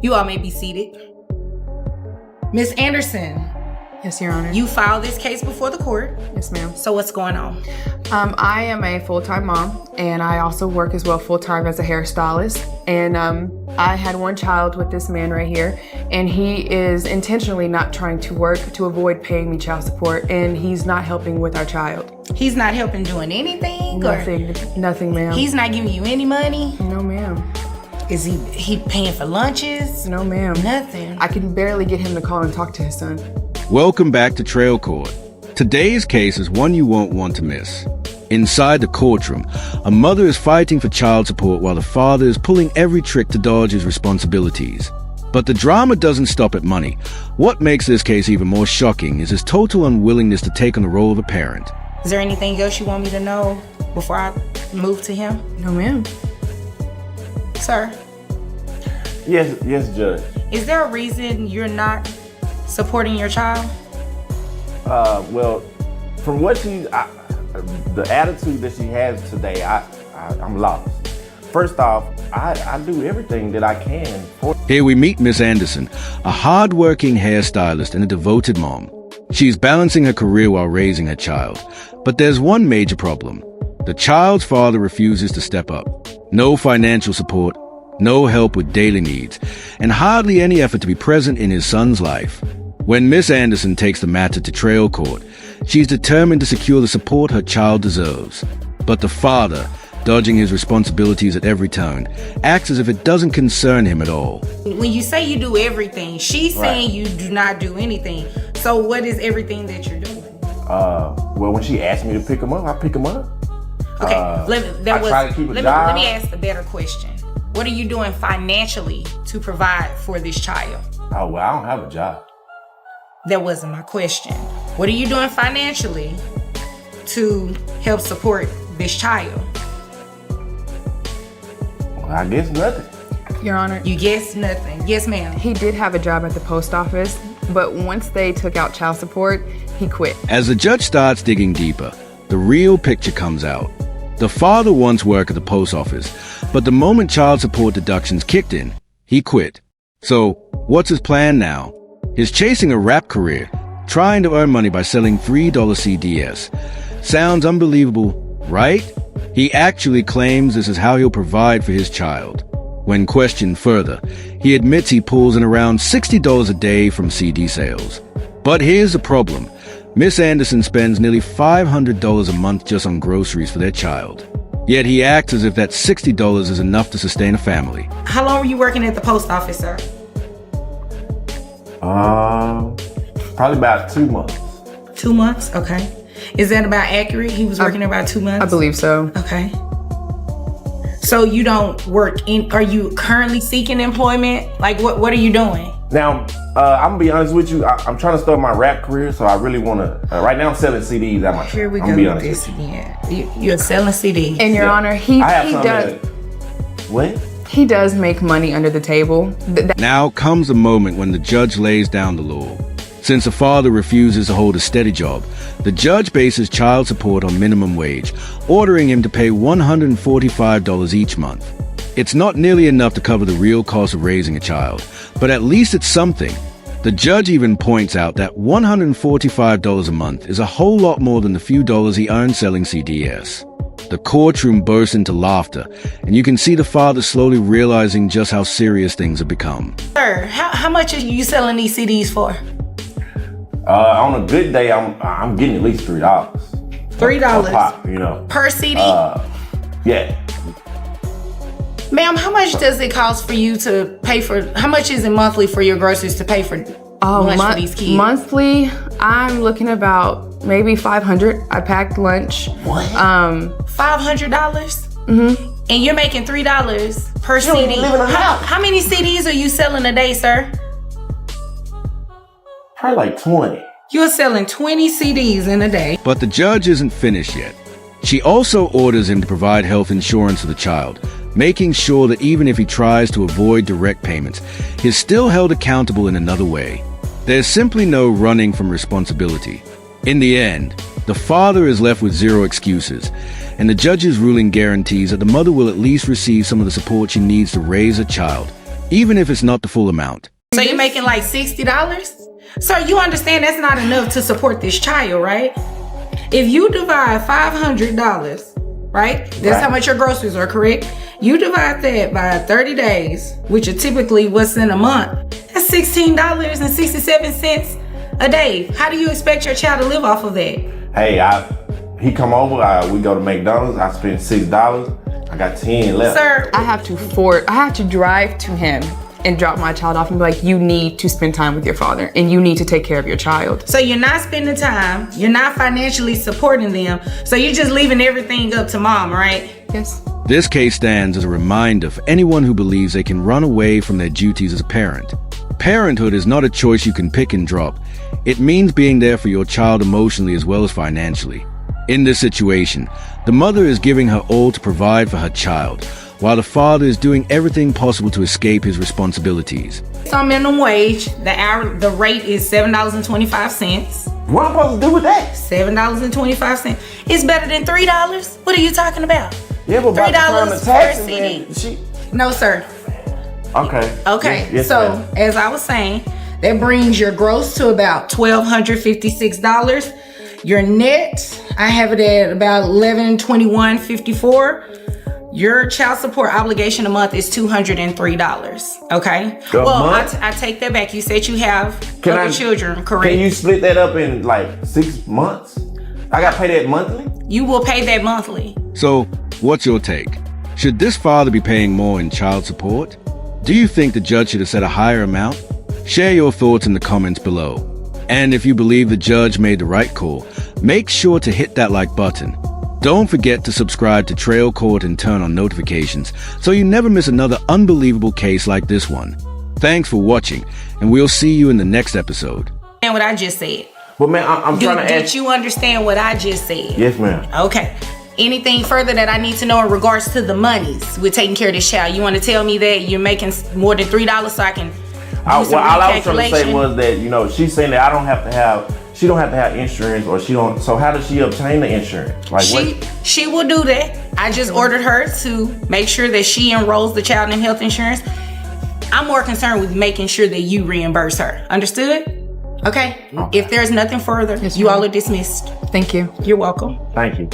You all may be seated. Miss Anderson, Yes, Your Honor. you filed this case before the court. Yes, ma'am. So what's going on? I am a full-time mom, and I also work as well full-time as a hairstylist. And I had one child with this man right here, and he is intentionally not trying to work to avoid paying me child support, and he's not helping with our child. He's not helping doing anything? Nothing, ma'am. He's not giving you any money? No, ma'am. Is he paying for lunches? No, ma'am. Nothing. I can barely get him to call and talk to his son. Welcome back to Trail Court. Today's case is one you won't want to miss. Inside the courtroom, a mother is fighting for child support while the father is pulling every trick to dodge his responsibilities. But the drama doesn't stop at money. What makes this case even more shocking is his total unwillingness to take on the role of a parent. Is there anything else you want me to know before I move to him? No, ma'am. Sir, Yes, Judge. is there a reason you're not supporting your child? Well, from what the attitude that she has today, I'm lost. First off, I do everything that I can for. Here we meet Miss Anderson, a hard-working hairstylist and a devoted mom. She's balancing her career while raising her child. But there's one major problem. The child's father refuses to step up. No financial support, no help with daily needs, and hardly any effort to be present in his son's life. When Miss Anderson takes the matter to Trail Court, she's determined to secure the support her child deserves. But the father, dodging his responsibilities at every turn, acts as if it doesn't concern him at all. When you say you do everything, she's saying you do not do anything. So what is everything that you're doing? Well, when she asked me to pick him up, I pick him up. Okay, try to keep a job. Let me ask a better question. What are you doing financially to provide for this child? Oh, well, I don't have a job. That wasn't my question. What are you doing financially to help support this child? Well, I guess nothing. Your Honor. You guess nothing. Yes, ma'am. He did have a job at the post office, but once they took out child support, he quit. As the judge starts digging deeper, the real picture comes out. The father once worked at the post office, but the moment child support deductions kicked in, he quit. So, what's his plan now? He's chasing a rap career, trying to earn money by selling $3 CDs. Sounds unbelievable, right? He actually claims this is how he'll provide for his child. When questioned further, he admits he pulls in around $60 a day from CD sales. But here's the problem. Miss Anderson spends nearly $500 a month just on groceries for their child. Yet he acts as if that $60 is enough to sustain a family. How long were you working at the post office, sir? Probably about 2 months. 2 months? Okay. Is that about accurate? He was working about 2 months? I believe so. Okay. So you don't work are you currently seeking employment? Like what are you doing? Now, I'm gonna be honest with you. I'm trying to start my rap career, so I really want to. Right now, I'm selling CDs at my. Here we I'm go with this again. You're selling CDs. And Your Honor, he does. What? He does make money under the table. Now comes the moment when the judge lays down the law. Since the father refuses to hold a steady job, the judge bases child support on minimum wage, ordering him to pay $145 each month. It's not nearly enough to cover the real cost of raising a child, but at least it's something. The judge even points out that $145 a month is a whole lot more than the few dollars he earns selling CDs. The courtroom bursts into laughter, and you can see the father slowly realizing just how serious things have become. Sir, how much are you selling these CDs for? On a good day, I'm getting at least $3. $3 a pop, you know. Per CD? Yeah. Ma'am, how much does it cost for you to pay for? How much is it monthly for your groceries to pay for lunch for these kids? Monthly, I'm looking about maybe $500. I packed lunch. What? $500? Mm-hmm. And you're making $3 per You don't CD. even live in a house. How many CDs are you selling a day, sir? Probably like 20. You're selling 20 CDs in a day. But the judge isn't finished yet. She also orders him to provide health insurance for the child, making sure that even if he tries to avoid direct payments, he's still held accountable in another way. There's simply no running from responsibility. In the end, the father is left with zero excuses, and the judge's ruling guarantees that the mother will at least receive some of the support she needs to raise a child, even if it's not the full amount. So you're making like $60? Sir, you understand that's not enough to support this child, right? If you divide $500, right? That's how much your groceries are, correct? You divide that by 30 days, which are typically what's in a month. That's $16.67 a day. How do you expect your child to live off of that? Hey, he come over, we go to McDonald's, I spend $6, I got 10 left. Sir, I have to drive to him and drop my child off and be like, you need to spend time with your father and you need to take care of your child. so you're not spending time, you're not financially supporting them, so you're just leaving everything up to mom, right? Yes. This case stands as a reminder for anyone who believes they can run away from their duties as a parent. Parenthood is not a choice you can pick and drop. It means being there for your child emotionally as well as financially. In this situation, the mother is giving her all to provide for her child, while the father is doing everything possible to escape his responsibilities. It's on minimum wage. The rate is $7.25. What am I supposed to do with that? $7.25. It's better than $3. What are you talking about? Yeah, but by the time the $3 taxes for a in, CD. No, sir. Okay. Okay. Yes, so ma'am. as I was saying, that brings your gross to about $1,256. Your net, I have it at about $1,121.54. Your child support obligation a month is $203. Okay. Month? I take that back. You said you have Can other I- children, correct? Can you split that up in like 6 months? I gotta pay that monthly? You will pay that monthly. So, what's your take? Should this father be paying more in child support? Do you think the judge should have set a higher amount? Share your thoughts in the comments below. And if you believe the judge made the right call, make sure to hit that like button. Don't forget to subscribe to Trail Court and turn on notifications so you never miss another unbelievable case like this one. Thanks for watching, and we'll see you in the next episode. And what I just said. Well, man, I'm trying to Did ask. you understand what I just said? Yes, ma'am. Okay. Anything further that I need to know in regards to the monies with taking care of this child? You want to tell me that you're making more than $3 so I can do some All I was trying to say recalculation? was that, she's saying that she don't have to have insurance, or she don't. So how does she obtain the insurance? Like She will do that. I just ordered her to make sure that she enrolls the child in health insurance. I'm more concerned with making sure that you reimburse her. Understood? Okay. If there's nothing further, you all are dismissed. Thank you. You're welcome. Thank you.